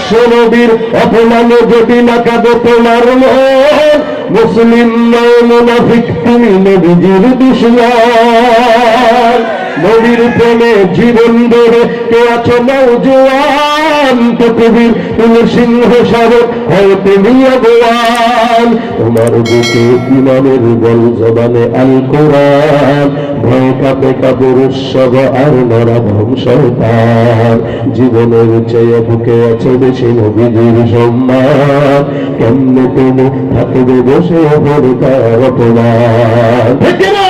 আদর্শ নবীর অপমানে যদি না কাঁদে তোমার মন, মুসলিম নয় মুনাফিক তুমি নবীজির দুশমন। নবীর প্রেমে জীবন ধরে কে আছো নওজোয়ান, পৃথিবীর তুমি সিংহ শাবক হয় তুমি আগুয়ান। তোমার বুকে ইমানের বল জবানে আল কোরআন, ভয় কাঁপে কাপড় উৎসব আর নরাধম শয়তান। জীবনের চেয়ে বুকে আছে বেশি নবীজির সম্মান, কেমনে তুমি থাকবে বসে ভরতার অপমান। ঠিক না?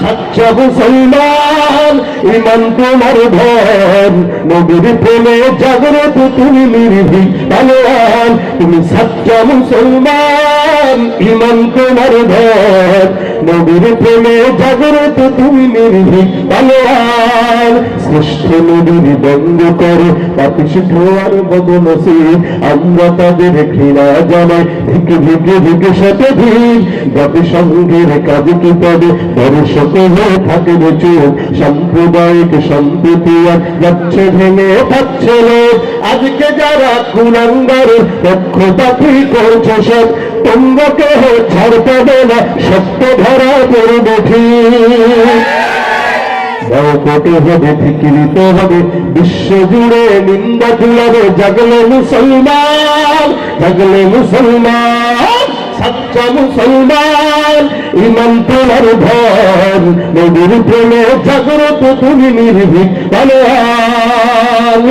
সচ্চা মুসলমান ইমান তোমার ধন, নবীর প্রেমে জাগ্রত তুমি নির্ভীক পালোয়ান। তুমি সচ্চা মুসলমান ইমান তোমার ধন, নবীর প্রেমে জাগ্রত তুমি নির্ভীক পালোয়ান। শ্রেষ্ঠ নবীর দ্বন্দ্ব করে পাপিষ্ঠ আর বদনসিব, আমরা তাদের ঘৃণা জানাই ধিকে ধিকে ধিকে শতধিক। জাতিসংঘের কাজে কি তবে দর্শকে হয়ে থাকে চোখ, সাম্প্রদায়িক সম্প্রীতি আর যাচ্ছে ভেঙে পাচ্ছে লোক। আজকে যারা কুলাঙ্গারের পক্ষপাতি করছে সব, তোমরা কেহ ছাড় পাবে না, সত্য ধরা পড়বে ঠিক। কোটে হবে ফিকিরিত হবে বিশ্ব জুড়ে, নিন্দা তুলাবে জাগলে মুসলমান, জাগলে মুসলমান। সচ্চা মুসলমান ইমান তোমার ধন, নবীর প্রেমে জাগ্রত তুমি নির্ভীক পালোয়ান।